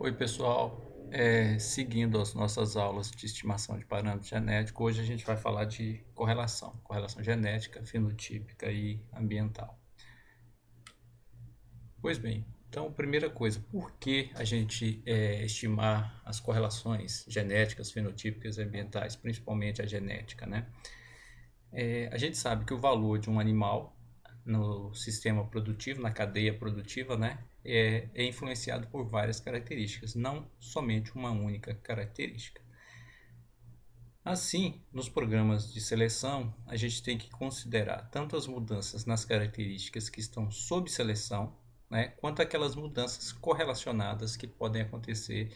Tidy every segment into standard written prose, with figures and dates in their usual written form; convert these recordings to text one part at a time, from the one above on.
Oi, pessoal. Seguindo as nossas aulas de estimação de parâmetro genético, hoje a gente vai falar de correlação genética, fenotípica e ambiental. Pois bem, então, primeira coisa, por que a gente estimar as correlações genéticas, fenotípicas e ambientais, principalmente a genética, né? A gente sabe que o valor de um animal no sistema produtivo, na cadeia produtiva, né, é influenciado por várias características, não somente uma única característica. Assim, nos programas de seleção, a gente tem que considerar tanto as mudanças nas características que estão sob seleção, né, quanto aquelas mudanças correlacionadas que podem acontecer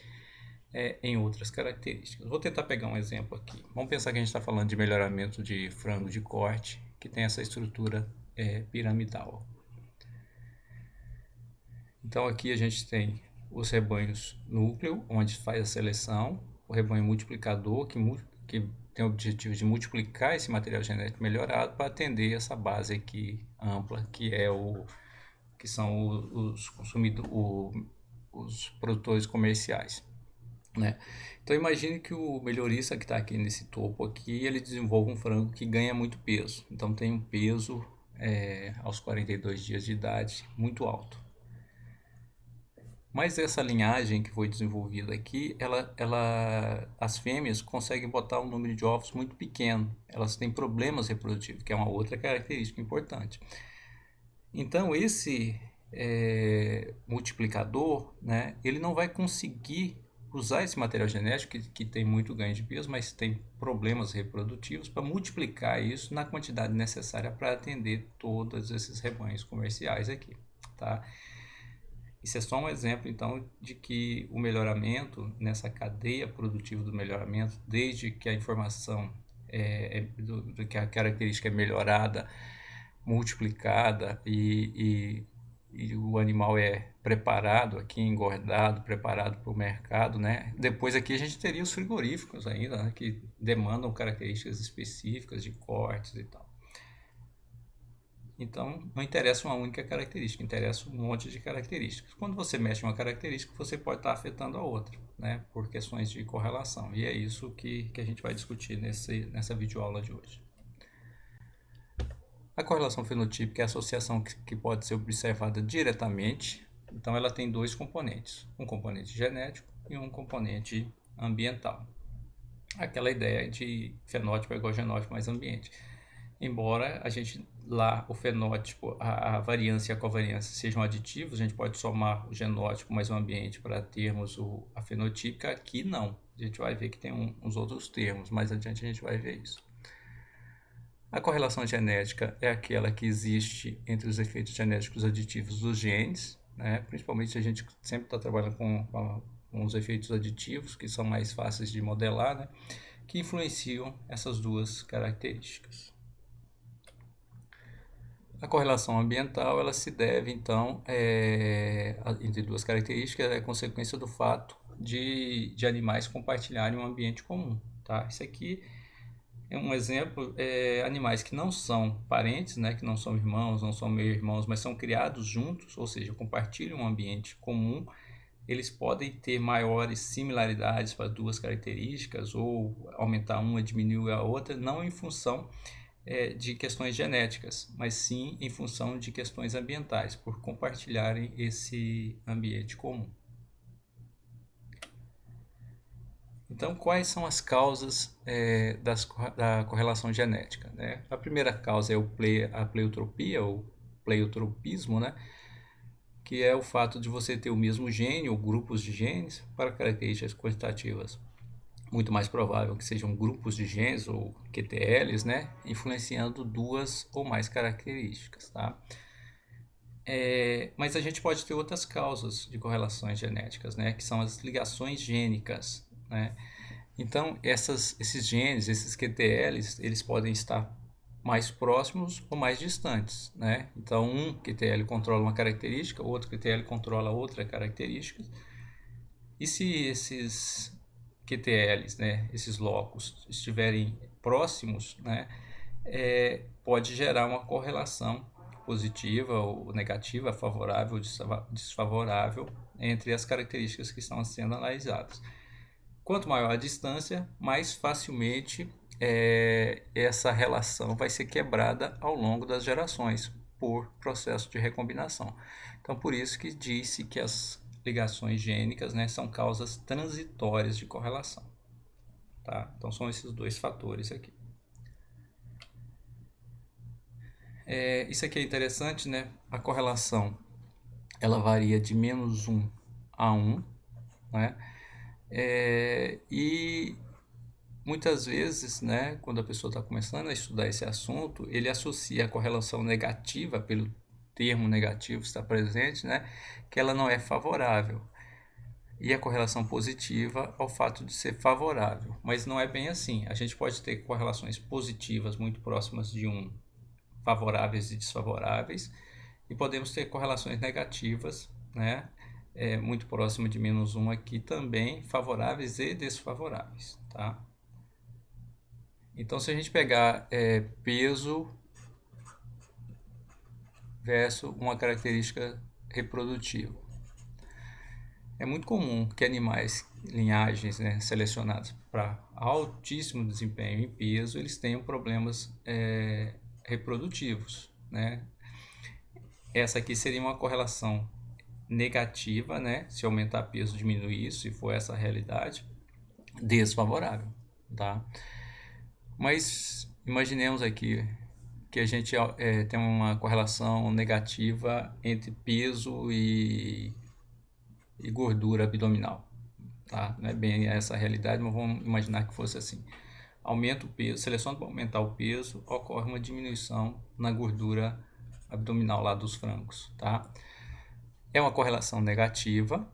em outras características. Vou tentar pegar um exemplo aqui. Vamos pensar que a gente está falando de melhoramento de frango de corte, que tem essa estrutura piramidal. Então aqui a gente tem os rebanhos núcleo, onde faz a seleção, o rebanho multiplicador, que tem o objetivo de multiplicar esse material genético melhorado para atender essa base aqui ampla, que são os consumidores, os produtores comerciais, né? Então imagine que o melhorista que está aqui nesse topo aqui, ele desenvolve um frango que ganha muito peso. Então tem um peso aos 42 dias de idade muito alto. Mas essa linhagem que foi desenvolvida aqui, as fêmeas conseguem botar um número de ovos muito pequeno. Elas têm problemas reprodutivos, que é uma outra característica importante. Então esse multiplicador, né, ele não vai conseguir usar esse material genético que tem muito ganho de peso, mas tem problemas reprodutivos, para multiplicar isso na quantidade necessária para atender todos esses rebanhos comerciais aqui, tá? Isso é só um exemplo, então, de que o melhoramento, nessa cadeia produtiva do melhoramento, desde que a informação, do que a característica é melhorada, multiplicada e o animal é preparado aqui, engordado, preparado para o mercado, né? Depois aqui a gente teria os frigoríficos ainda, né? Que demandam características específicas de cortes e tal. Então, não interessa uma única característica, interessa um monte de características. Quando você mexe uma característica, você pode estar afetando a outra, né, por questões de correlação. E é isso que a gente vai discutir nessa videoaula de hoje. A correlação fenotípica é a associação que pode ser observada diretamente. Então, ela tem dois componentes, um componente genético e um componente ambiental. Aquela ideia de fenótipo é igual a genótipo mais ambiente. Embora a gente lá, o fenótipo, a variância e a covariância sejam aditivos, a gente pode somar o genótipo mais o ambiente para termos a fenotípica, aqui não. A gente vai ver que tem uns outros termos, mais adiante a gente vai ver isso. A correlação genética é aquela que existe entre os efeitos genéticos aditivos dos genes, né? Principalmente a gente sempre está trabalhando com os efeitos aditivos, que são mais fáceis de modelar, né? Que influenciam essas duas características. A correlação ambiental ela se deve, então, entre duas características, é consequência do fato de animais compartilharem um ambiente comum. Tá? Isso aqui é um exemplo, animais que não são parentes, né, que não são irmãos, não são meio-irmãos, mas são criados juntos, ou seja, compartilham um ambiente comum, eles podem ter maiores similaridades para duas características, ou aumentar uma, diminuir a outra, não em função de questões genéticas, mas sim em função de questões ambientais, por compartilharem esse ambiente comum. Então, quais são as causas da correlação genética? Né? A primeira causa é a pleiotropia, ou pleiotropismo, né? Que é o fato de você ter o mesmo gene ou grupos de genes para características quantitativas. Muito mais provável que sejam grupos de genes ou QTLs, né? Influenciando duas ou mais características, tá? Mas a gente pode ter outras causas de correlações genéticas, né? Que são as ligações gênicas, né? Então, esses genes, esses QTLs, eles podem estar mais próximos ou mais distantes, né? Então, um QTL controla uma característica, outro QTL controla outra característica. E se esses QTLs, né, esses locos, estiverem próximos, né, pode gerar uma correlação positiva ou negativa, favorável ou desfavorável entre as características que estão sendo analisadas. Quanto maior a distância, mais facilmente essa relação vai ser quebrada ao longo das gerações por processo de recombinação. Então, por isso que disse que as ligações gênicas, né, são causas transitórias de correlação. Tá? Então, são esses dois fatores aqui. Isso aqui é interessante, né? A correlação ela varia de -1 a 1, né? E muitas vezes, né, quando a pessoa está começando a estudar esse assunto, ele associa a correlação negativa, pelo termo negativo estar presente, né, que ela não é favorável. E a correlação positiva ao fato de ser favorável. Mas não é bem assim. A gente pode ter correlações positivas muito próximas de 1, favoráveis e desfavoráveis, e podemos ter correlações negativas, né, muito próximo de -1 aqui também, favoráveis e desfavoráveis, tá? Então, se a gente pegar peso versus uma característica reprodutiva, é muito comum que animais, linhagens, né, selecionadas para altíssimo desempenho em peso, eles tenham problemas reprodutivos, né? Essa aqui seria uma correlação negativa, né? Se aumentar peso, diminuir isso, se for essa a realidade, desfavorável, tá? Mas imaginemos aqui que a gente tem uma correlação negativa entre peso e gordura abdominal, tá? Não é bem essa a realidade, mas vamos imaginar que fosse assim. Aumenta o peso, seleciona para aumentar o peso, ocorre uma diminuição na gordura abdominal lá dos frangos, tá? É uma correlação negativa,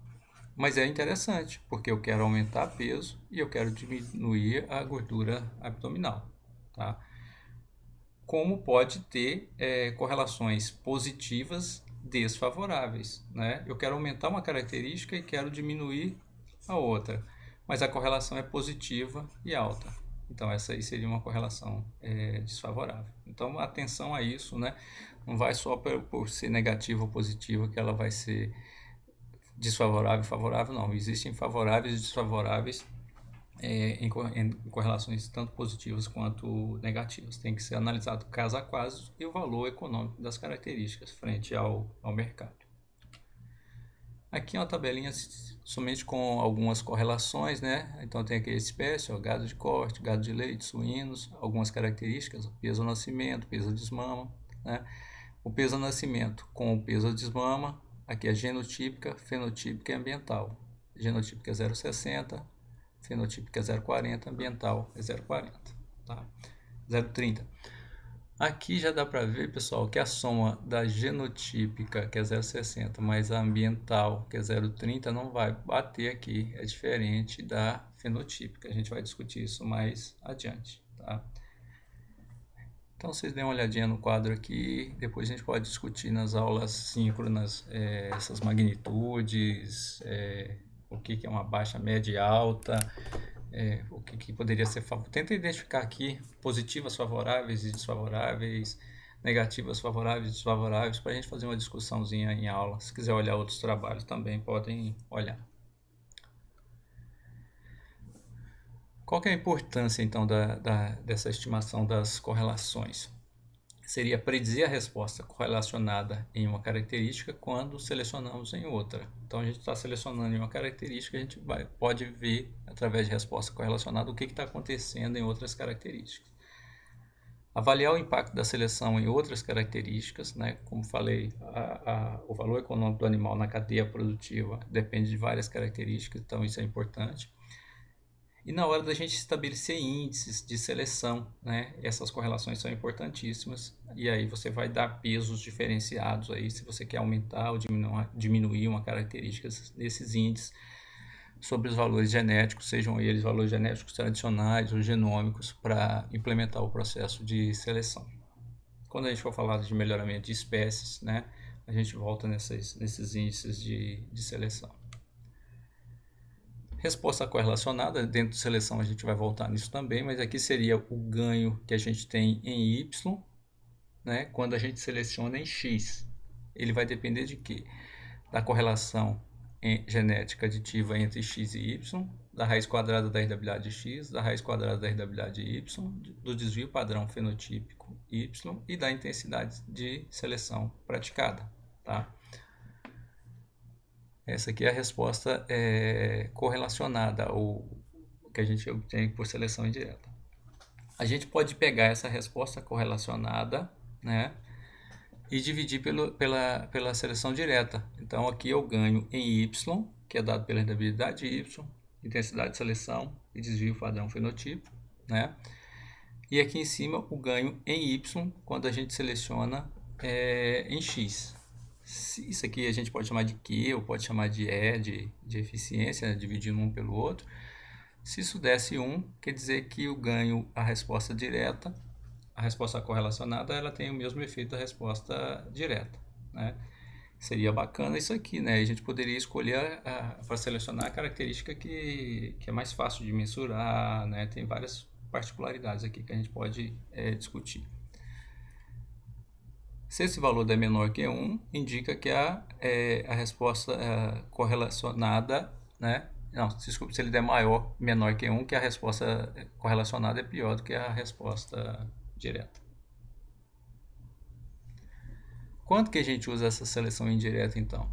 mas é interessante, porque eu quero aumentar peso e eu quero diminuir a gordura abdominal, tá? Como pode ter correlações positivas desfavoráveis, né? Eu quero aumentar uma característica e quero diminuir a outra, mas a correlação é positiva e alta. Então, essa aí seria uma correlação desfavorável. Então, atenção a isso, né? Não vai só por ser negativa ou positiva que ela vai ser desfavorável e favorável, não. Existem favoráveis e desfavoráveis em correlações tanto positivas quanto negativas. Tem que ser analisado caso a caso e o valor econômico das características frente ao mercado. Aqui é uma tabelinha somente com algumas correlações, né? Então tem aqui a espécie, ó, gado de corte, gado de leite, suínos, algumas características, peso ao nascimento, peso ao desmama, né? O peso ao nascimento com o peso ao desmama, aqui é genotípica, fenotípica e ambiental. Genotípica é 0,60, fenotípica é 0,40, ambiental é 0,40, tá? 0,30. Aqui já dá para ver, pessoal, que a soma da genotípica, que é 0,60, mais a ambiental, que é 0,30, não vai bater aqui, é diferente da fenotípica. A gente vai discutir isso mais adiante, tá? Então, vocês dêem uma olhadinha no quadro aqui, depois a gente pode discutir nas aulas síncronas essas magnitudes, o que é uma baixa, média e alta, o que poderia ser favorável. Tenta identificar aqui positivas favoráveis e desfavoráveis, negativas favoráveis e desfavoráveis, para a gente fazer uma discussãozinha em aula. Se quiser olhar outros trabalhos também podem olhar. Qual que é a importância então dessa estimação das correlações? Seria predizer a resposta correlacionada em uma característica quando selecionamos em outra. Então, a gente está selecionando em uma característica, a gente pode ver, através de resposta correlacionada, o que está acontecendo em outras características. Avaliar o impacto da seleção em outras características, né? Como falei, o valor econômico do animal na cadeia produtiva depende de várias características, então isso é importante. E na hora da gente estabelecer índices de seleção, né? Essas correlações são importantíssimas. E aí você vai dar pesos diferenciados aí, se você quer aumentar ou diminuir uma característica desses índices sobre os valores genéticos, sejam eles valores genéticos tradicionais ou genômicos, para implementar o processo de seleção. Quando a gente for falar de melhoramento de espécies, né? A gente volta nesses índices de seleção. Resposta correlacionada, dentro de seleção a gente vai voltar nisso também, mas aqui seria o ganho que a gente tem em Y né, quando a gente seleciona em X. Ele vai depender de quê? Da correlação genética aditiva entre x e y, da raiz quadrada da irritabilidade de x, da raiz quadrada da irritabilidade de y, do desvio padrão fenotípico y e da intensidade de seleção praticada. Tá? Essa aqui é a resposta correlacionada, ou que a gente obtém por seleção indireta. A gente pode pegar essa resposta correlacionada, né, e dividir pela seleção direta. Então aqui eu ganho em y, que é dado pela irritabilidade de y, intensidade de seleção e desvio padrão fenotípico, né? E aqui em cima o ganho em y quando a gente seleciona em x. Isso aqui a gente pode chamar de Q, ou pode chamar de E, de eficiência, né, dividindo um pelo outro. Se isso desse 1, quer dizer que eu ganho a resposta direta. A resposta correlacionada ela tem o mesmo efeito da resposta direta, né? Seria bacana isso aqui, né? A gente poderia escolher para selecionar a característica que é mais fácil de mensurar, né? Tem várias particularidades aqui que a gente pode discutir. Se esse valor é menor que 1, indica que a resposta correlacionada, né? Não, desculpa, se ele der menor que 1, que a resposta correlacionada é pior do que a resposta direta. Quanto que a gente usa essa seleção indireta, então?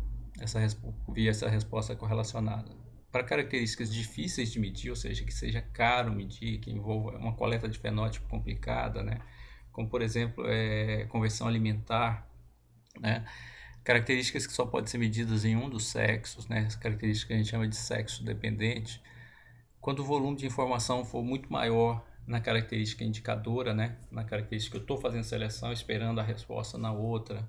Via essa resposta correlacionada? Para características difíceis de medir, ou seja, que seja caro medir, que envolva uma coleta de fenótipo complicada, né? Como, por exemplo, conversão alimentar, né? Características que só podem ser medidas em um dos sexos, né? As características que a gente chama de sexo dependente. Quando o volume de informação for muito maior na característica indicadora, né? Na característica que eu estou fazendo seleção, esperando a resposta na outra.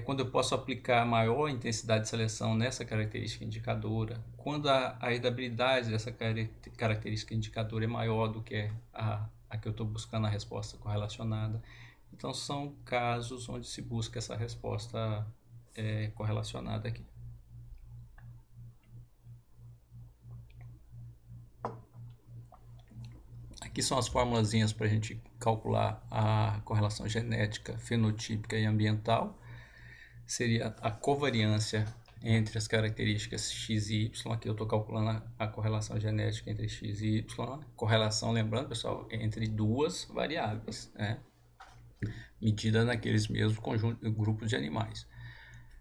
Quando eu posso aplicar maior intensidade de seleção nessa característica indicadora. Quando a heritabilidade dessa característica indicadora é maior do que a que eu estou buscando a resposta correlacionada. Então, são casos onde se busca essa resposta correlacionada aqui. Aqui são as formulazinhas para a gente calcular a correlação genética, fenotípica e ambiental. Seria a covariância entre as características x e y. Aqui eu estou calculando a correlação genética entre x e y. Correlação, lembrando, pessoal, entre duas variáveis, né? Medida naqueles mesmos grupos de animais.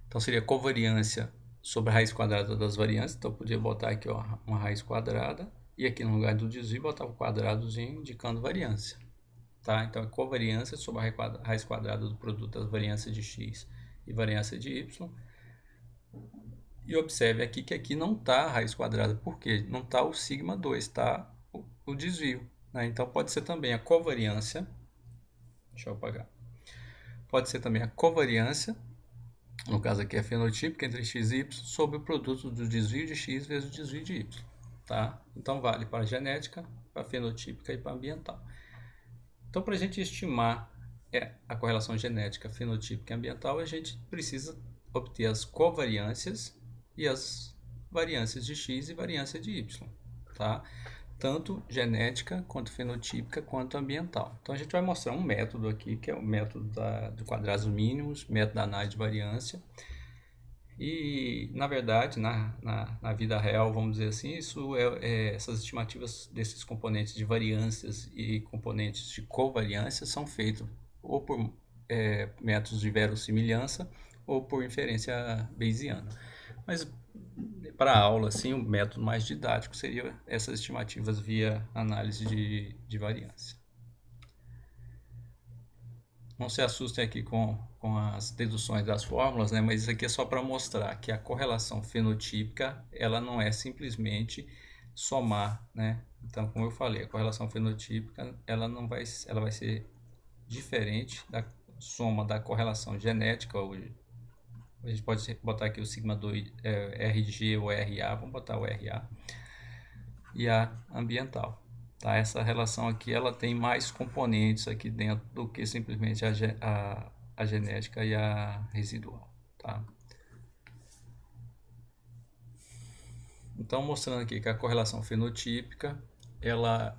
Então seria covariância sobre a raiz quadrada das variâncias. Então eu podia botar aqui uma raiz quadrada e aqui no lugar do desvio botar um quadradozinho indicando variância. Tá? Então é covariância sobre a raiz quadrada do produto das variâncias de x e variância de y. E observe aqui que aqui não está a raiz quadrada. Por quê? Não está o sigma 2, está o desvio. Né? Então pode ser também a covariância. Deixa eu apagar. Pode ser também a covariância, no caso aqui é fenotípica entre x e y, sobre o produto do desvio de x vezes o desvio de y. Tá? Então vale para a genética, para a fenotípica e para a ambiental. Então para a gente estimar a correlação genética, fenotípica e ambiental, a gente precisa obter as covariâncias e as variâncias de x e variância de y. Tá? Tanto genética, quanto fenotípica, quanto ambiental. Então a gente vai mostrar um método aqui, que é o método de quadrados mínimos, método da análise de variância. E, na verdade, na vida real, vamos dizer assim, essas estimativas desses componentes de variâncias e componentes de covariância são feitos ou por métodos de verossimilhança ou por inferência bayesiana. Mas para a aula, assim, o método mais didático seria essas estimativas via análise de variância. Não se assustem aqui com as deduções das fórmulas, né? Mas isso aqui é só para mostrar que a correlação fenotípica ela não é simplesmente somar, né? Então, como eu falei, a correlação fenotípica ela vai ser diferente da soma da correlação genética, ou a gente pode botar aqui o sigma 2 RG ou RA, vamos botar o RA, e a ambiental. Tá? Essa relação aqui ela tem mais componentes aqui dentro do que simplesmente a genética e a residual. Tá? Então, mostrando aqui que a correlação fenotípica ela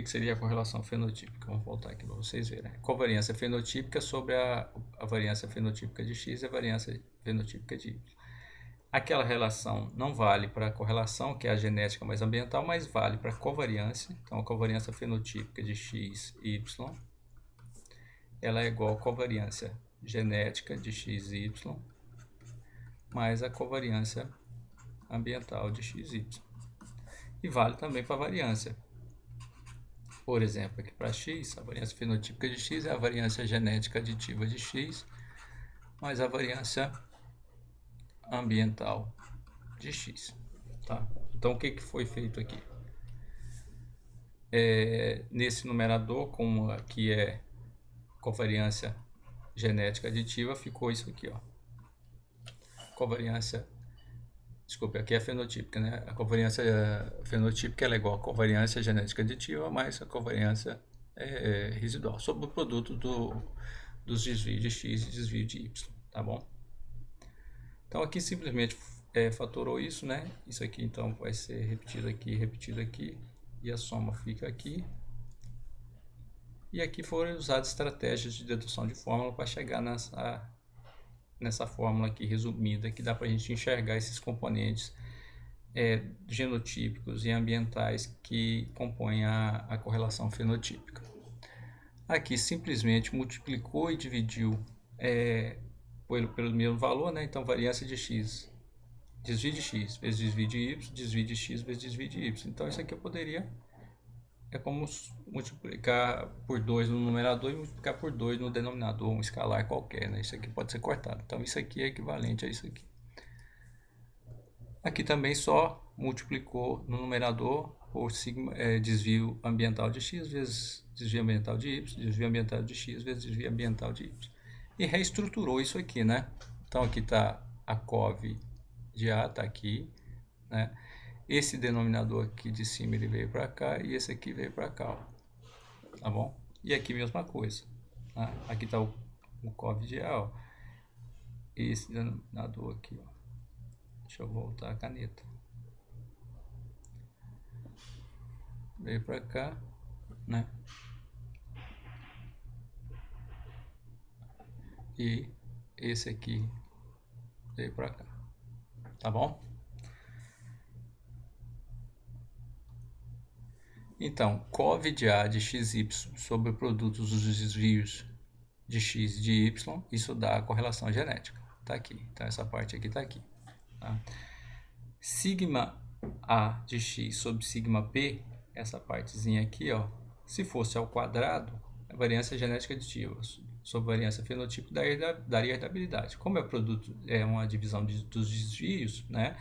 que seria a correlação fenotípica? Vamos voltar aqui para vocês verem. Covariância fenotípica sobre a variância fenotípica de X e a variância fenotípica de Y. Aquela relação não vale para a correlação, que é a genética mais ambiental, mas vale para a covariância. Então, a covariância fenotípica de X e Y, ela é igual à covariância genética de X e Y, mais a covariância ambiental de X e Y. E vale também para a variância. Por exemplo, aqui para X, a variância fenotípica de X é a variância genética aditiva de X, mais a variância ambiental de X. Tá? Então, o que foi feito aqui? Nesse numerador, como aqui é covariância genética aditiva, ficou isso aqui, ó. Covariância, desculpe, aqui é fenotípica, né? A covariância fenotípica ela é igual a covariância genética aditiva mais a covariância residual sobre o produto dos desvios de X e desvio de Y, tá bom? Então aqui simplesmente fatorou isso, né? Isso aqui então vai ser repetido aqui, e a soma fica aqui. E aqui foram usadas estratégias de dedução de fórmula para chegar nessa fórmula aqui resumida, que dá para a gente enxergar esses componentes genotípicos e ambientais que compõem a correlação fenotípica. Aqui simplesmente multiplicou e dividiu pelo mesmo valor, né? Então variância de X, desvio de X vezes desvio de Y, desvio de X vezes desvio de Y. Então isso aqui eu poderia, é como multiplicar por 2 no numerador e multiplicar por 2 no denominador, um escalar qualquer, né? Isso aqui pode ser cortado. Então isso aqui é equivalente a isso aqui. Aqui também só multiplicou no numerador por desvio ambiental de X vezes desvio ambiental de Y, desvio ambiental de X vezes desvio ambiental de Y. E reestruturou isso aqui, né? Então aqui está a COV de A, está aqui, né? Esse denominador aqui de cima ele veio para cá e esse aqui veio para cá, ó. Tá bom? E aqui mesma coisa, tá? Aqui está o COV de A, ó. E esse denominador aqui, ó. Deixa eu voltar a caneta. Veio para cá, né? E esse aqui veio para cá, tá bom? Então, COV de A de XY sobre o produto dos desvios de X e de Y, isso dá a correlação genética, tá aqui. Então essa parte aqui tá aqui, tá? Sigma A de X sobre sigma P, essa partezinha aqui, ó, se fosse ao quadrado, a variância genética aditiva sobre variância fenotípica daria herdabilidade. Como é produto, é uma divisão dos desvios, né,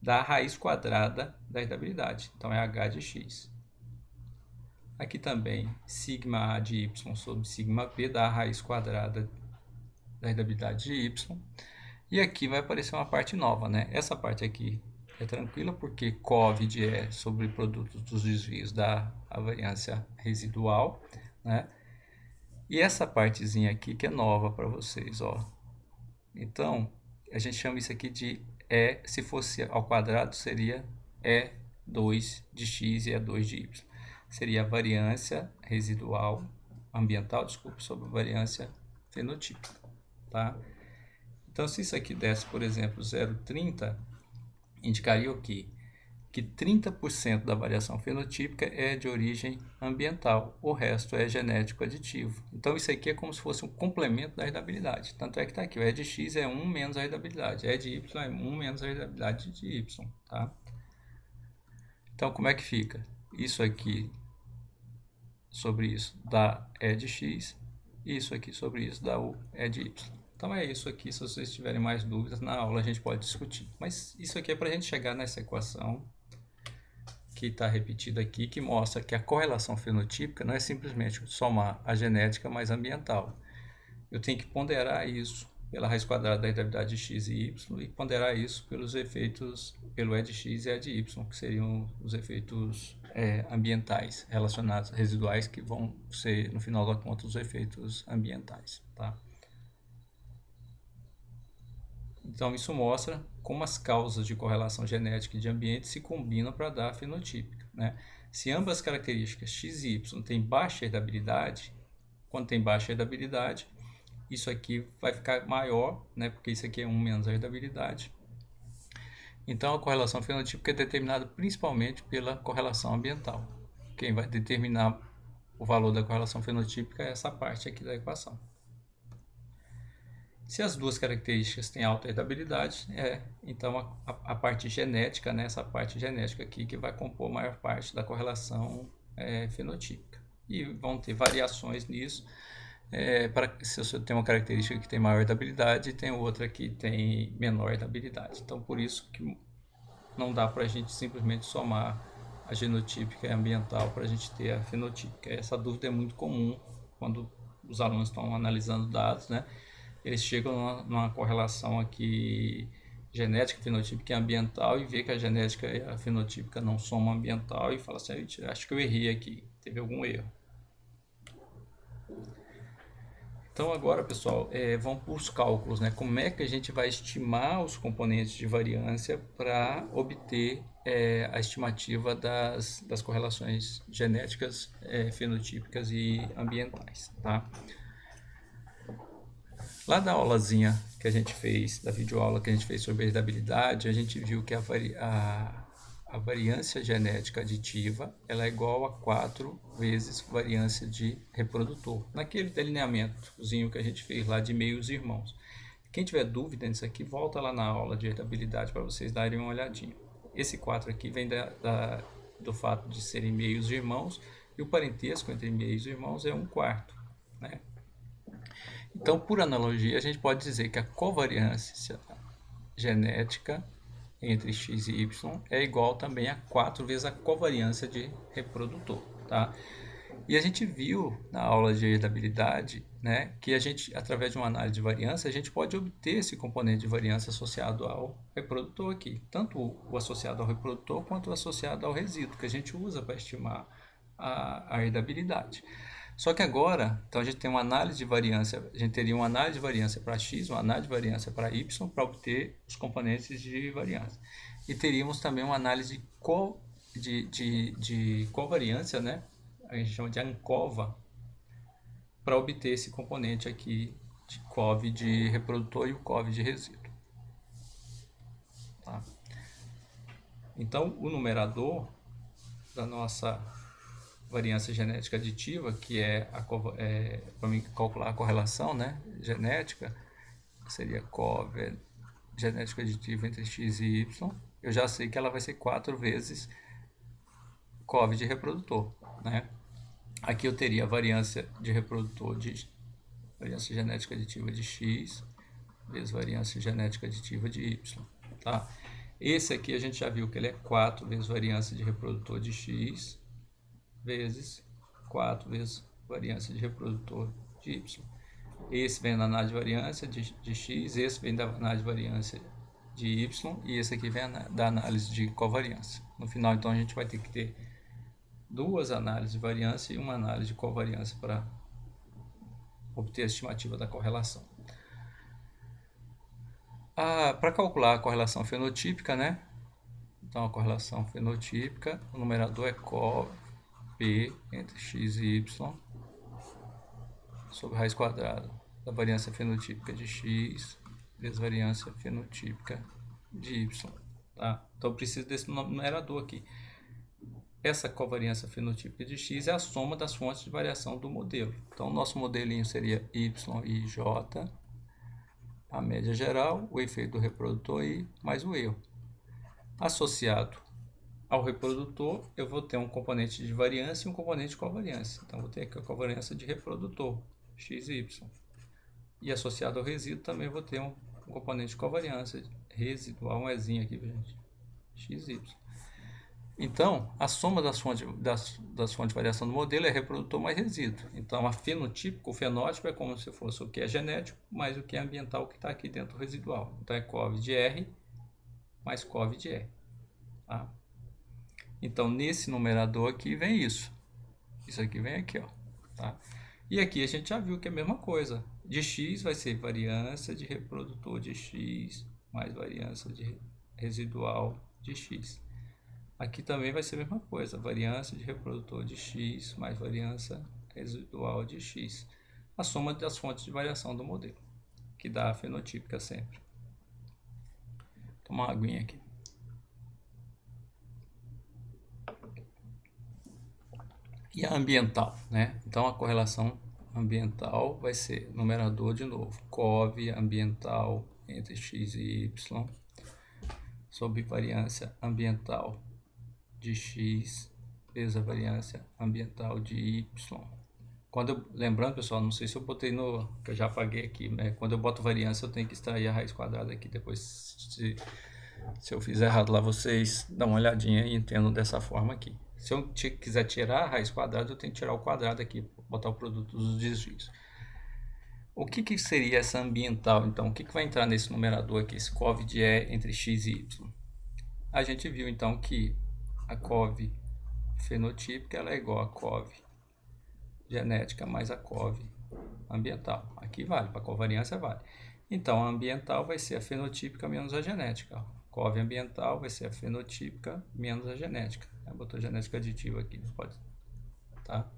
dá a raiz quadrada da herdabilidade. Então é H de X. Aqui também, sigma A de Y sobre sigma P dá a raiz quadrada da herdabilidade de Y. E aqui vai aparecer uma parte nova, né? Essa parte aqui é tranquila porque COV de E sobre produtos dos desvios dá a variância residual, né? E essa partezinha aqui que é nova para vocês, ó. Então, a gente chama isso aqui de se fosse ao quadrado, seria E2 de X e E2 de Y. Seria a variância residual, ambiental, desculpa, sobre a variância fenotípica, tá? Então, se isso aqui desse, por exemplo, 0,30, indicaria o quê? Que 30% da variação fenotípica é de origem ambiental, o resto é genético aditivo. Então, isso aqui é como se fosse um complemento da herdabilidade. Tanto é que está aqui, o E de X é 1 menos a herdabilidade, E de Y é 1 menos a herdabilidade de Y, tá? Então, como é que fica? Isso aqui sobre isso dá E de X, isso aqui sobre isso dá o E de Y. Então é isso aqui, se vocês tiverem mais dúvidas, na aula a gente pode discutir. Mas isso aqui é para a gente chegar nessa equação que está repetida aqui, que mostra que a correlação fenotípica não é simplesmente somar a genética mais ambiental. Eu tenho que ponderar isso pela raiz quadrada da herdabilidade de X e Y e ponderar isso pelos efeitos, pelo E de X e E de Y, que seriam os efeitos ambientais relacionados, residuais, que vão ser, no final da conta, os efeitos ambientais, tá? Então, isso mostra como as causas de correlação genética e de ambiente se combinam para dar a fenotípica. né? Se ambas as características x e y têm baixa herdabilidade, quando tem baixa herdabilidade, isso aqui vai ficar maior, né? Porque isso aqui é 1 menos a herdabilidade. Então, a correlação fenotípica é determinada principalmente pela correlação ambiental. Quem vai determinar o valor da correlação fenotípica é essa parte aqui da equação. Se as duas características têm alta herdabilidade, então a parte genética, né, essa parte genética aqui que vai compor a maior parte da correlação fenotípica. E vão ter variações nisso, se você tem uma característica que tem maior herdabilidade e tem outra que tem menor herdabilidade. Então, por isso que não dá para a gente simplesmente somar a genotípica e a ambiental para a gente ter a fenotípica. Essa dúvida é muito comum quando os alunos estão analisando dados, né? Eles chegam numa correlação aqui genética, fenotípica e ambiental e vê que a genética e a fenotípica não somam ambiental e fala assim, acho que eu errei aqui, teve algum erro. Então agora, pessoal, vamos para os cálculos, né? Como é que a gente vai estimar os componentes de variância para obter a estimativa das correlações genéticas, fenotípicas e ambientais, tá? Lá da aulazinha que a gente fez, da videoaula que a gente fez sobre herdabilidade, a gente viu que a variância genética aditiva ela é igual a 4 vezes variância de reprodutor. Naquele delineamentozinho que a gente fez lá de meios irmãos. Quem tiver dúvida nisso aqui, volta lá na aula de herdabilidade para vocês darem uma olhadinha. Esse 4 aqui vem do fato de serem meios irmãos e o parentesco entre meios irmãos é 1/4, né? Então, por analogia, a gente pode dizer que a covariância genética entre x e y é igual também a 4 vezes a covariância de reprodutor, tá? E a gente viu na aula de herdabilidade, né, que a gente, através de uma análise de variância, a gente pode obter esse componente de variância associado ao reprodutor aqui, tanto o associado ao reprodutor quanto o associado ao resíduo, que a gente usa para estimar a herdabilidade. Só que agora, então a gente tem uma análise de variância, a gente teria uma análise de variância para x, uma análise de variância para y, para obter os componentes de variância. E teríamos também uma análise de covariância, né? A gente chama de ANCOVA, para obter esse componente aqui de COV de reprodutor e o COV de resíduo. Tá? Então, o numerador da nossa variância genética aditiva, que para mim calcular a correlação, né, genética, seria COV genética aditiva entre x e y. Eu já sei que ela vai ser 4 vezes COV de reprodutor, né? Aqui eu teria a variância de reprodutor de variância genética aditiva de x vezes variância genética aditiva de y, tá? Esse aqui a gente já viu que ele é 4 vezes variância de reprodutor de x vezes 4 vezes variância de reprodutor de y. Esse vem da análise de variância de x, esse vem da análise de variância de y e esse aqui vem da análise de covariância. No final, então, a gente vai ter que ter duas análises de variância e uma análise de covariância para obter a estimativa da correlação. Para calcular a correlação fenotípica, né? Então, a correlação fenotípica, o numerador é COV P entre x e y sobre raiz quadrada da variância fenotípica de x vezes variância fenotípica de y. Tá? Então, eu preciso desse numerador aqui. Essa covariância fenotípica de x é a soma das fontes de variação do modelo. Então, o nosso modelinho seria y e j, a média geral, o efeito do reprodutor i mais o erro. Associado ao reprodutor, eu vou ter um componente de variância e um componente de covariância. Então, vou ter aqui a covariância de reprodutor, x e y. E associado ao resíduo, também vou ter um componente de covariância residual, um ezinho aqui, gente, x e y. Então, a soma das fontes de variação do modelo é reprodutor mais resíduo. Então, o fenótipo é como se fosse o que é genético mais o que é ambiental que está aqui dentro do residual. Então, é COV de R mais COV de R. Tá? Então, nesse numerador aqui vem isso. Isso aqui vem aqui, ó. Tá? E aqui a gente já viu que é a mesma coisa. De x vai ser variância de reprodutor de x mais variância de residual de x. Aqui também vai ser a mesma coisa, variância de reprodutor de x mais variância residual de x. A soma das fontes de variação do modelo, que dá a fenotípica sempre. Tomar uma aguinha aqui. E a ambiental, né? Então a correlação ambiental vai ser numerador de novo, COV ambiental entre x e y, sobre variância ambiental de x vezes a variância ambiental de y. Lembrando, pessoal, não sei se eu botei no, que eu já apaguei aqui, né? Quando eu boto variância eu tenho que extrair a raiz quadrada aqui, depois se eu fizer errado lá, vocês dão uma olhadinha e entendam dessa forma aqui. Se eu quiser tirar a raiz quadrada, eu tenho que tirar o quadrado aqui, botar o produto dos desvios. O que seria essa ambiental, então? O que vai entrar nesse numerador aqui, esse COV de E entre x e y? A gente viu, então, que a COV fenotípica ela é igual a COV genética mais a COV ambiental. Aqui vale, para covariância vale. Então, a ambiental vai ser a fenotípica menos a genética. COV ambiental vai ser a fenotípica menos a genética. Botou genética aditiva aqui, pode, tá?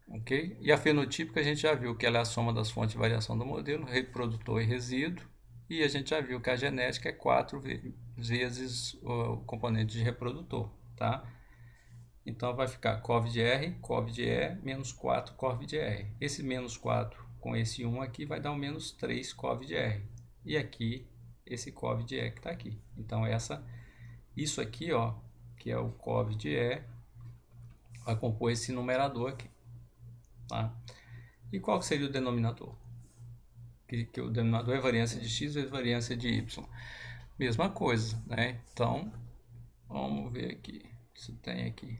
Ok? E a fenotípica a gente já viu que ela é a soma das fontes de variação do modelo, reprodutor e resíduo. E a gente já viu que a genética é 4 vezes o componente de reprodutor, tá? Então vai ficar COV de R, COV de E, menos 4 COV de R. Esse menos 4 com esse 1 aqui vai dar um menos 3 COV de R. E aqui, esse COV de E que está aqui. Então isso aqui, ó, que é o COV de E, vai compor esse numerador aqui. Tá? E qual que seria o denominador? Que o denominador é variância de x vezes variância de y. Mesma coisa, né? Então, vamos ver aqui. Isso tem aqui.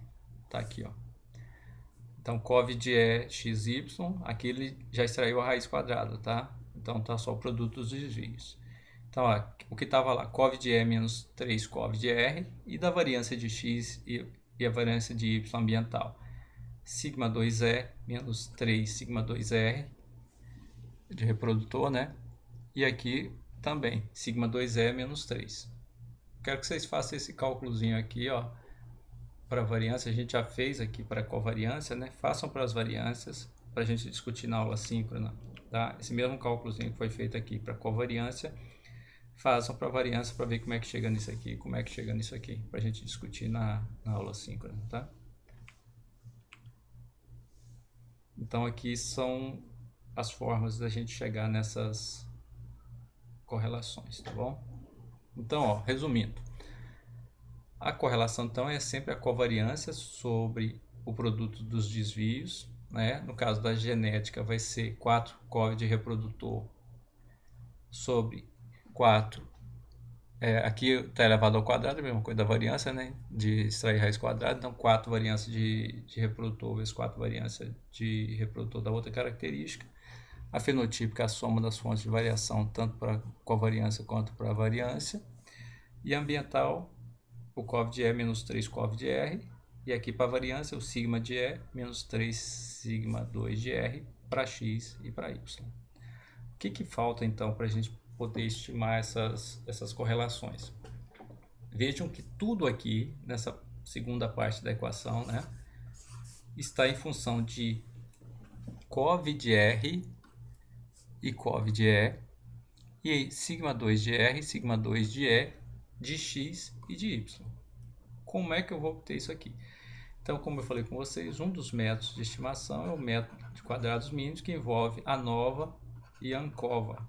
Tá aqui, ó. Então, COV de E, xy, aqui ele já extraiu a raiz quadrada, tá? Então, tá só o produto dos desvios. Então, ó, o que estava lá, COV de E menos 3 COV de R, e da variância de x e a variância de y ambiental. Sigma 2E menos 3 sigma 2R, de reprodutor, né? E aqui também, sigma 2E menos 3. Quero que vocês façam esse cálculozinho aqui, ó, para variância. A gente já fez aqui para covariância, né? Façam para as variâncias, para a gente discutir na aula síncrona, tá? Esse mesmo cálculozinho que foi feito aqui para covariância, façam para variância para ver como é que chega nisso aqui, como é que chega nisso aqui, para a gente discutir na aula síncrona, tá? Então aqui são as formas da gente chegar nessas correlações, tá bom? Então, ó, resumindo, a correlação então é sempre a covariância sobre o produto dos desvios, né? No caso da genética vai ser 4 COV de reprodutor sobre 4, aqui está elevado ao quadrado, a mesma coisa da variância, né? De extrair raiz quadrada, então 4 variância de reprodutor vezes 4 variância de reprodutor da outra característica. A fenotípica é a soma das fontes de variação, tanto para covariância quanto para variância. E a ambiental, o COV de E menos 3 COV de R. E aqui para variância, o sigma de E menos 3 sigma 2 de R para X e para Y. O que falta então para a gente poder estimar essas correlações? Vejam que tudo aqui, nessa segunda parte da equação, né, está em função de COV de R e COV de E, e sigma 2 de R, sigma 2 de E, de X e de Y. Como é que eu vou obter isso aqui? Então, como eu falei com vocês, um dos métodos de estimação é o método de quadrados mínimos, que envolve ANOVA e ANCOVA.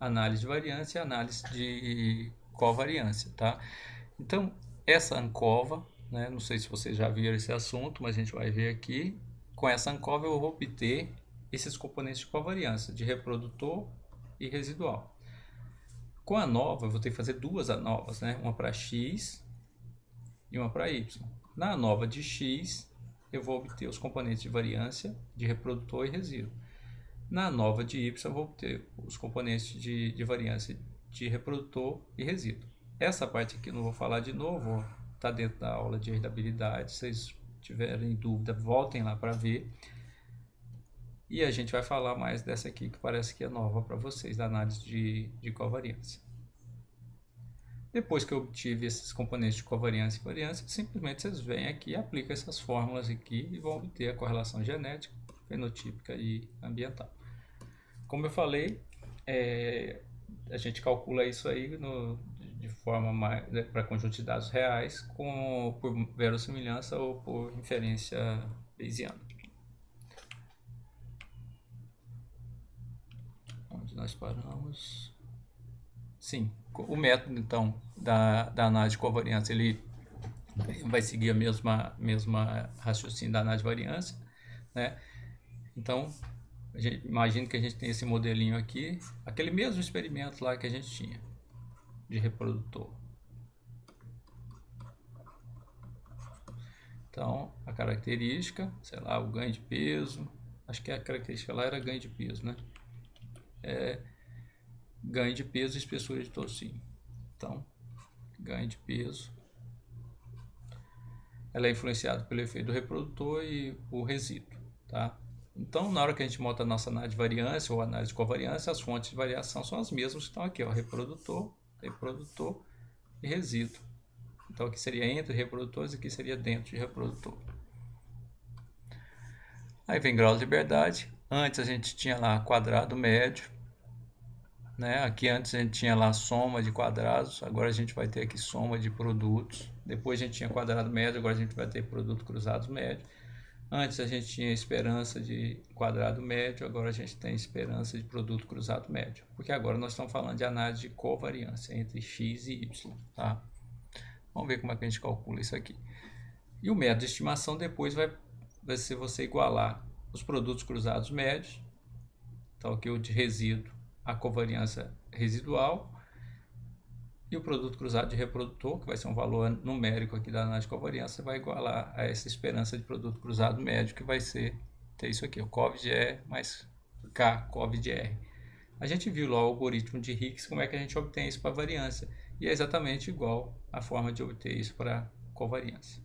Análise de variância e análise de covariância, tá? Então, essa ANCOVA, né, não sei se vocês já viram esse assunto, mas a gente vai ver aqui. Com essa ANCOVA eu vou obter esses componentes de covariância, de reprodutor e residual. Com a ANOVA, eu vou ter que fazer duas ANOVAs, né? Uma para X e uma para Y. Na ANOVA de X, eu vou obter os componentes de variância, de reprodutor e resíduo. Na ANOVA de Y, eu vou obter os componentes de variância de reprodutor e resíduo. Essa parte aqui eu não vou falar de novo, está dentro da aula de heredabilidade. Se vocês tiverem dúvida, voltem lá para ver. E a gente vai falar mais dessa aqui, que parece que é nova para vocês, da análise de covariância. Depois que eu obtive esses componentes de covariância e variância, simplesmente vocês vêm aqui, aplicam essas fórmulas aqui e vão obter a correlação genética, fenotípica e ambiental. Como eu falei, a gente calcula isso aí de forma para conjunto de dados reais por verossimilhança ou por inferência bayesiana. Onde nós paramos? Sim, o método então da análise de covariância ele vai seguir a mesma raciocínio da análise de variância, né? Então, imagina que a gente tem esse modelinho aqui, aquele mesmo experimento lá que a gente tinha de reprodutor. Então, a característica, sei lá, o ganho de peso, acho que a característica lá era ganho de peso, né? Ganho de peso e espessura de tocinho. Então, ganho de peso, ela é influenciada pelo efeito do reprodutor e o resíduo, tá? Então, na hora que a gente monta a nossa análise de variância ou análise de covariância, as fontes de variação são as mesmas que estão aqui, ó, reprodutor e resíduo. Então, aqui seria entre reprodutores e aqui seria dentro de reprodutor. Aí vem grau de liberdade. Antes a gente tinha lá quadrado médio, né? Aqui antes a gente tinha lá soma de quadrados, agora a gente vai ter aqui soma de produtos. Depois a gente tinha quadrado médio, agora a gente vai ter produto cruzados médio. Antes a gente tinha esperança de quadrado médio, agora a gente tem esperança de produto cruzado médio. Porque agora nós estamos falando de análise de covariância entre x e y, tá? Vamos ver como é que a gente calcula isso aqui. E o método de estimação depois vai ser você igualar os produtos cruzados médios, então aqui o de resíduo, a covariância residual, e o produto cruzado de reprodutor, que vai ser um valor numérico aqui da análise de covariância, vai igualar a essa esperança de produto cruzado médio, que vai ter isso aqui, o COV de E mais K, COV de R. A gente viu lá o algoritmo de Higgs, como é que a gente obtém isso para variância, e é exatamente igual a forma de obter isso para covariância.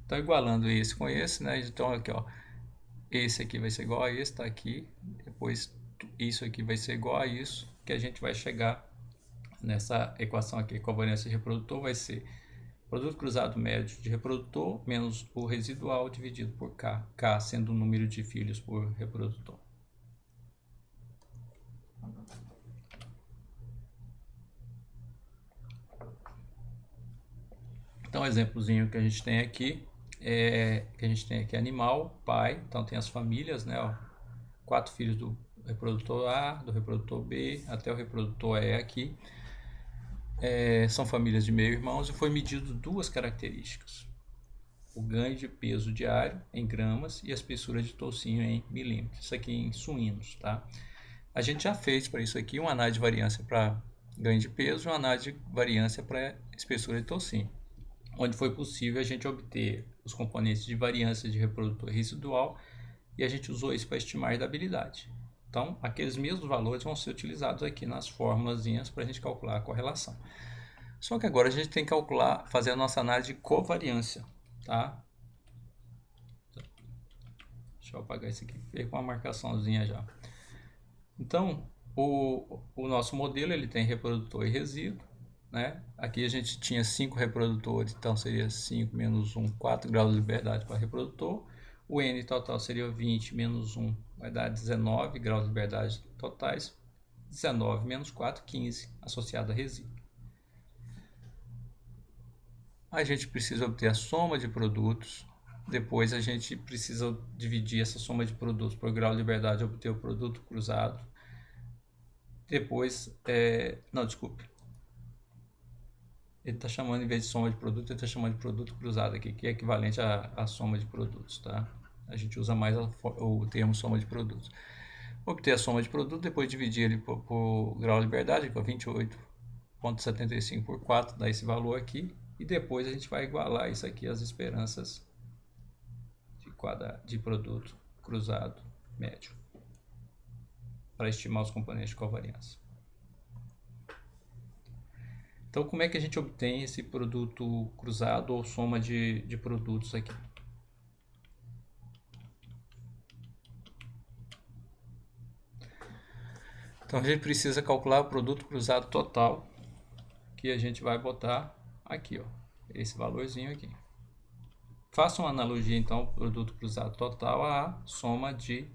Então, igualando esse com esse, né? Então, aqui, ó, esse aqui vai ser igual a esse, tá aqui, depois isso aqui vai ser igual a isso, que a gente vai chegar nessa equação aqui, covariância de reprodutor vai ser produto cruzado médio de reprodutor menos o residual dividido por K, K sendo o número de filhos por reprodutor. Então, um exemplozinho que a gente tem aqui animal, pai, então tem as famílias, né, ó, 4 filhos do reprodutor A, do reprodutor B, até o reprodutor E aqui. São famílias de meio-irmãos e foi medido duas características. O ganho de peso diário em gramas e a espessura de toucinho em milímetros. Isso aqui em suínos, tá? A gente já fez para isso aqui uma análise de variância para ganho de peso e uma análise de variância para espessura de toucinho, onde foi possível a gente obter os componentes de variância de reprodutor residual e a gente usou isso para estimar a estabilidade. Então, aqueles mesmos valores vão ser utilizados aqui nas formulazinhas para a gente calcular a correlação. Só que agora a gente tem que calcular, fazer a nossa análise de covariância, tá? Deixa eu apagar isso aqui, fiquei com uma marcaçãozinha já. Então, o nosso modelo ele tem reprodutor e resíduo, né? Aqui a gente tinha 5 reprodutores, então seria 5 menos 1, 4 graus de liberdade para reprodutor. O N total seria 20 menos 1, vai dar 19 graus de liberdade totais. 19 menos 4, 15, associado a resíduo. A gente precisa obter a soma de produtos. Depois a gente precisa dividir essa soma de produtos por grau de liberdade e obter o produto cruzado. Depois, não, desculpe. Ele está chamando, em vez de soma de produto, ele está chamando de produto cruzado aqui, que é equivalente à soma de produtos, tá? A gente usa mais o termo soma de produtos. Obter a soma de produto, depois dividir ele por grau de liberdade, que é 28,75 por 4, dá esse valor aqui. E depois a gente vai igualar isso aqui às esperanças de produto cruzado médio, para estimar os componentes de covariância. Então, como é que a gente obtém esse produto cruzado ou soma de produtos aqui? Então, a gente precisa calcular o produto cruzado total que a gente vai botar aqui, ó, esse valorzinho aqui. Faça uma analogia, então, produto cruzado total à soma de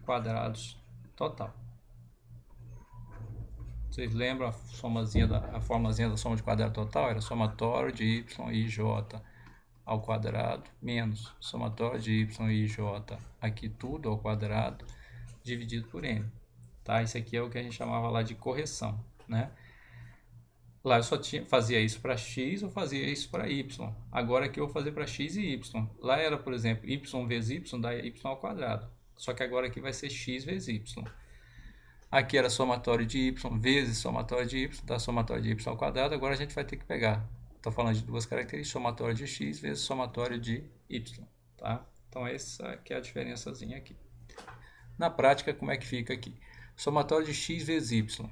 quadrados total. Vocês lembram a formulazinha da soma de quadrado total? Era somatório de y e j ao quadrado menos somatório de y e j aqui tudo ao quadrado dividido por n. Tá? Isso aqui é o que a gente chamava lá de correção, né? Lá eu só fazia isso para x ou fazia isso para y. Agora aqui eu vou fazer para x e y. Lá era, por exemplo, y vezes y dá y ao quadrado. Só que agora aqui vai ser x vezes y. Aqui era somatório de y vezes somatório de y, dá somatório de y ao quadrado. Agora a gente vai ter que pegar. Estou falando de duas características, somatório de x vezes somatório de y. Tá? Então essa aqui é a diferençazinha aqui. Na prática, como é que fica aqui? Somatório de x vezes y.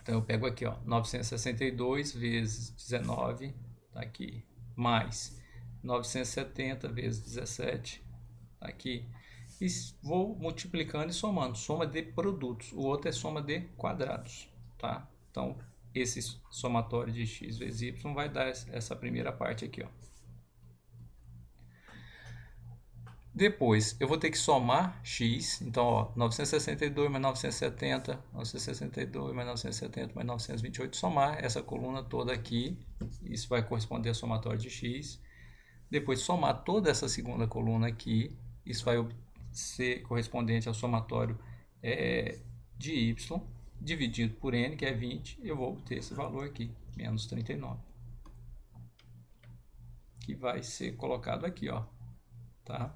Então eu pego aqui, ó, 962 vezes 19, tá aqui, mais 970 vezes 17, tá aqui. E vou multiplicando e somando, soma de produtos. O outro é soma de quadrados, tá? Então esse somatório de x vezes y vai dar essa primeira parte aqui, ó. Depois, eu vou ter que somar x, então, ó, 962 mais 970, 962 mais 970 mais 928, somar essa coluna toda aqui, isso vai corresponder ao somatório de x. Depois, somar toda essa segunda coluna aqui, isso vai ser correspondente ao somatório de y, dividido por n, que é 20, eu vou obter esse valor aqui, menos 39. Que vai ser colocado aqui, ó, tá?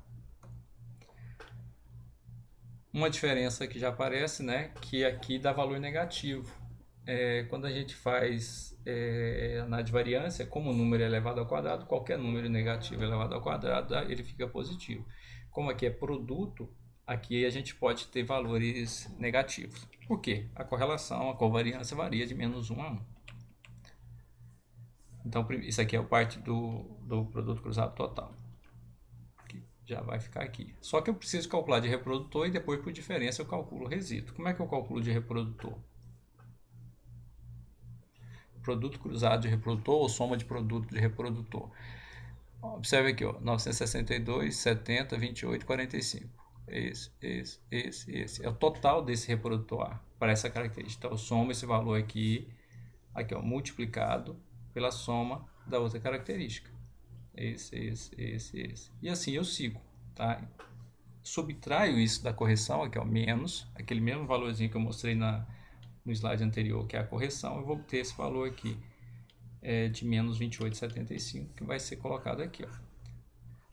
Uma diferença que já aparece, né, que aqui dá valor negativo. Quando a gente faz análise de variância, como o número é elevado ao quadrado, qualquer número negativo elevado ao quadrado, ele fica positivo. Como aqui é produto, aqui a gente pode ter valores negativos. Por quê? A correlação, a covariância varia de menos 1 a 1. Então, isso aqui é parte do produto cruzado total. Já vai ficar aqui. Só que eu preciso calcular de reprodutor e depois, por diferença, eu calculo o resíduo. Como é que eu calculo de reprodutor? Produto cruzado de reprodutor ou soma de produto de reprodutor? Observe aqui, ó, 962, 70, 28, 45. Esse. É o total desse reprodutor A para essa característica. Então, eu somo esse valor aqui, ó, multiplicado pela soma da outra característica. Esse. E assim eu sigo, tá? Subtraio isso da correção, aqui, ó, menos, aquele mesmo valorzinho que eu mostrei no slide anterior, que é a correção, eu vou obter esse valor aqui, de menos 28,75, que vai ser colocado aqui, ó.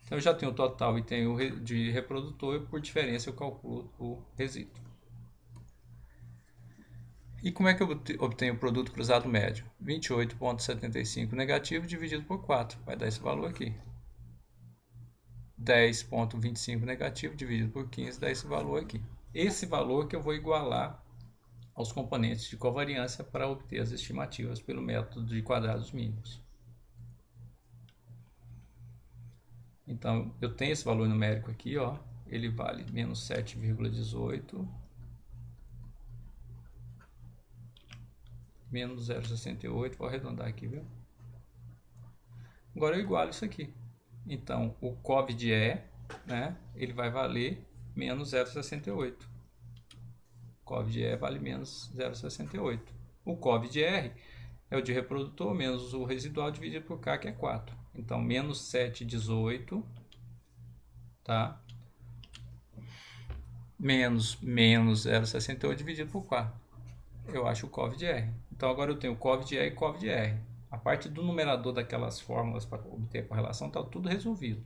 Então eu já tenho o total e tenho o de reprodutor, e por diferença eu calculo o resíduo. E como é que eu obtenho o produto cruzado médio? 28,75 negativo dividido por 4. Vai dar esse valor aqui. 10,25 negativo dividido por 15 dá esse valor aqui. Esse valor que eu vou igualar aos componentes de covariância para obter as estimativas pelo método de quadrados mínimos. Então, eu tenho esse valor numérico aqui, ó. Ele vale menos 7,18. Menos 0,68, vou arredondar aqui, viu? Agora eu igualo isso aqui. Então, o COV de E, né, ele vai valer menos 0,68. O COV de E vale menos 0,68. O COV de R é o de reprodutor menos o residual dividido por K, que é 4. Então, menos 7,18, tá? Menos 0,68 dividido por 4. Eu acho o COV de R. Então, agora eu tenho COV de E e COV de R. A parte do numerador daquelas fórmulas para obter a correlação está tudo resolvido.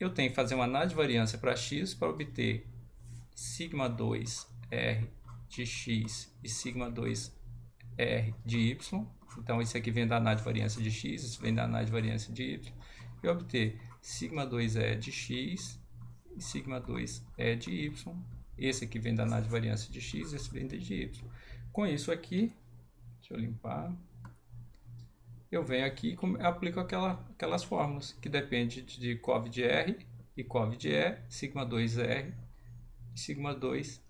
Eu tenho que fazer uma análise de variância para x para obter sigma 2R de x e sigma 2R de y. Então, isso aqui vem da análise de variância de x, isso vem da análise de variância de y. E obter sigma 2E de x e sigma 2E de y. Esse aqui vem da análise de variância de x, esse vem de y. Com isso aqui, deixa eu limpar. Eu venho aqui e aplico aquelas fórmulas, que depende de COV de R e COV de E, sigma 2R e sigma 2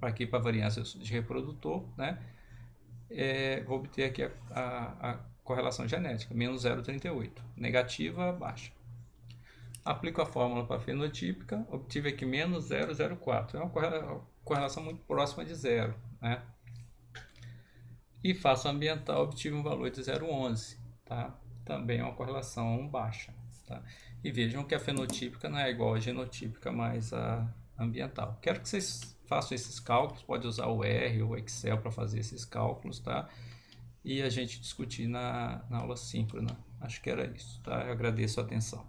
aqui para variância de reprodutor, né? vou obter aqui a correlação genética, menos 0,38. Negativa, baixa. Aplico a fórmula para a fenotípica, obtive aqui menos 0,04. É uma correlação muito próxima de zero, né? E faço a ambiental, obtive um valor de 0,11, tá? Também é uma correlação baixa, tá? E vejam que a fenotípica não é igual à genotípica mais a ambiental. Quero que vocês façam esses cálculos, pode usar o R ou o Excel para fazer esses cálculos, tá? E a gente discutir na aula síncrona. Acho que era isso, tá? Eu agradeço a atenção.